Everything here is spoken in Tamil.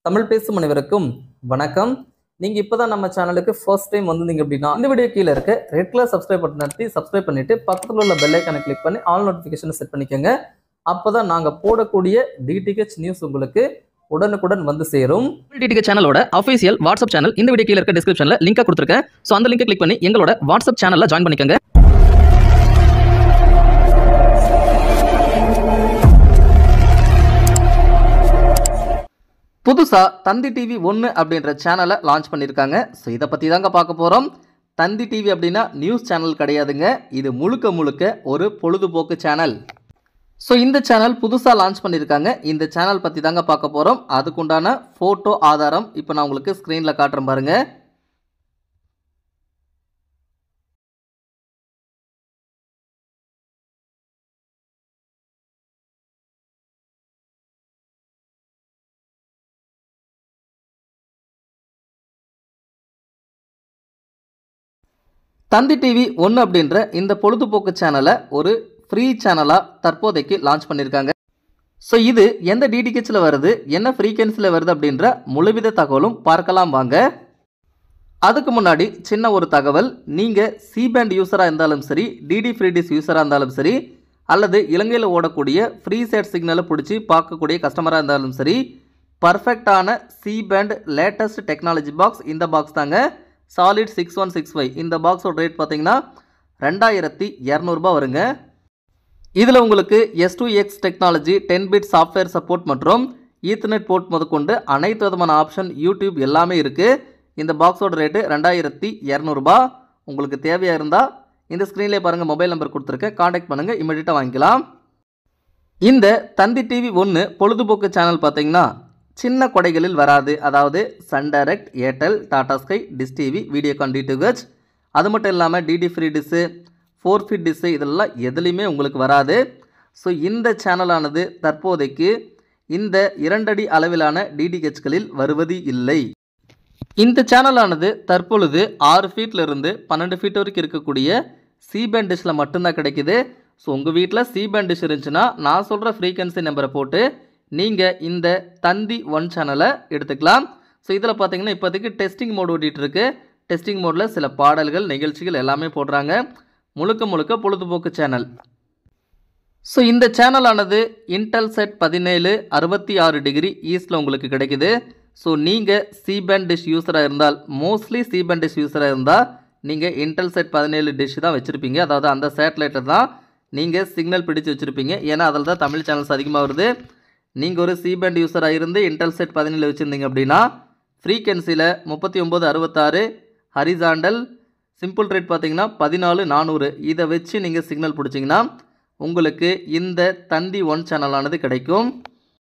தமிழ் பேசும் அனைவருக்கும் வணக்கம். நீங்க இப்பதான் நம்ம சேனலுக்கு ஃபர்ஸ்ட் டைம் வந்தீங்க அப்படின்னா இந்த வீடியோ கீழே இருக்க ரெட் கலர் சப்ஸ்கிரைப் பட்டன் அழுத்தி சப்ஸ்கிரைப் பண்ணிட்டு பக்கத்துல உள்ள பெல் ஐகானை கிளிக் பண்ணி ஆல் நோட்டிஃபிகேஷன் செட் பண்ணிக்கோங்க. அப்பதான் நாங்க போடக்கூடிய டிடிஹெச் நியூஸ் உங்களுக்கு உடனுக்குடன் வந்து சேரும். டிடிஹெச் சேனலோட அஃபிஷியல் வாட்ஸ்அப் சேனல் இந்த வீடியோ கீழே இருக்க டிஸ்கிரிப்ஷன்ல லிங்க் கொடுத்துருக்கேன். ஸோ அந்த லிங்கை கிளிக் பண்ணி எங்களோட வாட்ஸ்அப் சேனல்ல ஜாயின் பண்ணிக்கோங்க. புதுசா தந்தி டிவி 1 அப்படின்ற சேனலை லான்ச் பண்ணியிருக்காங்க. ஸோ இதை பற்றி தாங்க பார்க்க போகிறோம். தந்தி டிவி அப்படின்னா நியூஸ் சேனல் கிடையாதுங்க, இது முழுக்க முழுக்க ஒரு பொழுதுபோக்கு சேனல். ஸோ இந்த சேனல் புதுசாக லான்ச் பண்ணியிருக்காங்க. இந்த சேனல் பற்றி தாங்க பார்க்க போகிறோம். அதுக்குண்டான ஃபோட்டோ ஆதாரம் இப்போ நான் உங்களுக்கு ஸ்க்ரீனில் காட்டுறேன் பாருங்க. தந்தி டிவி 1 அப்படின்ற இந்த பொழுதுபோக்கு சேனலை ஒரு ஃப்ரீ சேனலாக தற்போதைக்கு லான்ச் பண்ணியிருக்காங்க. ஸோ இது எந்த டிடிஹெச்சில் வருது, என்ன ஃப்ரீக்வன்சியில் வருது அப்படின்ற முழுவித தகவலும் பார்க்கலாம் வாங்க. அதுக்கு முன்னாடி சின்ன ஒரு தகவல், நீங்கள் சி பேண்ட் யூஸராக இருந்தாலும் சரி, டிடி ஃப்ரீ டிஷ் யூஸராக இருந்தாலும் சரி, அல்லது இலங்கையில் ஓடக்கூடிய ஃப்ரீ சேட் சிக்னலை பிடிச்சி பார்க்கக்கூடிய கஸ்டமராக இருந்தாலும் சரி, பர்ஃபெக்டான C band latest technology box இந்த பாக்ஸ் தாங்க. சாலிட் 6165 இந்த பாக்ஸோட ரேட் பார்த்தீங்கன்னா 2200 ரூபாய் வருங்க. இதில் உங்களுக்கு S2X technology 10 bit software support மற்றும் ஈத்தர்நெட் போர்ட் முதற்கொண்டு அனைத்து விதமான ஆப்ஷன் யூடியூப் எல்லாமே இருக்குது. இந்த பாக்ஸோட ரேட்டு 2200 ரூபாய். உங்களுக்கு தேவையாக இருந்தால் இந்த ஸ்க்ரீன்லேயே பாருங்கள், மொபைல் நம்பர் கொடுத்துருக்கேன், காண்டாக்ட் பண்ணுங்கள், இமீடியட்டாக வாங்கிக்கலாம். இந்த தந்தி டிவி 1 பொழுதுபோக்கு சேனல் பார்த்தீங்கன்னா சின்ன கொடைகளில் வராது. அதாவது Sun Direct, Airtel, Tata Sky, dish TV, Videocon DTH, அது மட்டும் இல்லாமல் DD free dish, 4 feet dish, இதெல்லாம் எதுலேயுமே உங்களுக்கு வராது. ஸோ இந்த சேனலானது தற்போதைக்கு இந்த 2 அடி அளவிலான டிடிஹெச்களில் வருவது இல்லை. இந்த சேனலானது தற்பொழுது 6 ஃபீட்லேருந்து 12 ஃபீட் வரைக்கும் இருக்கக்கூடிய சி பேண்ட் டிஷ்ஷில் மட்டும்தான் கிடைக்குது. ஸோ உங்கள் வீட்டில் சி பேண்ட் டிஷ் இருந்துச்சுன்னா நான் சொல்கிற ஃப்ரீக்வன்சி நம்பரை போட்டு நீங்கள் இந்த தந்தி 1 சேனலை எடுத்துக்கலாம். ஸோ இதில் பார்த்தீங்கன்னா இப்போதைக்கு டெஸ்டிங் மோட் ஓடிட்டுருக்கு. டெஸ்டிங் மோடில் சில பாடல்கள், நிகழ்ச்சிகள் எல்லாமே போடுறாங்க. முழுக்க முழுக்க பொழுதுபோக்கு சேனல். ஸோ இந்த சேனலானது இன்டெல்செட் 17 66 டிகிரி ஈஸ்டில் உங்களுக்கு கிடைக்குது. ஸோ நீங்கள் சி பேண்ட் டிஷ் யூஸராக இருந்தால், மோஸ்ட்லி சி பேண்ட் டிஷ் யூஸராக இருந்தால் நீங்கள் இன்டெல்செட் 17 டிஷ் தான் வச்சுருப்பீங்க. அதாவது அந்த சேட்டலைட்டில் தான் நீங்கள் சிக்னல் பிடிச்சி வச்சுருப்பீங்க. ஏன்னா அதில் தான் தமிழ் சேனல்ஸ் அதிகமாக வருது. நீங்கள் ஒரு சி பேண்ட் யூஸராக இருந்து இன்டெல்செட் 17 வச்சுருந்தீங்க அப்படின்னா ஃப்ரீக்வன்சியில் 3966, ஹரிசாண்டல் சிம்பிள் ரேட் பார்த்தீங்கன்னா 14400, இதை வச்சு நீங்கள் சிக்னல் பிடிச்சிங்கன்னா உங்களுக்கு இந்த தந்தி 1 சேனலானது கிடைக்கும்.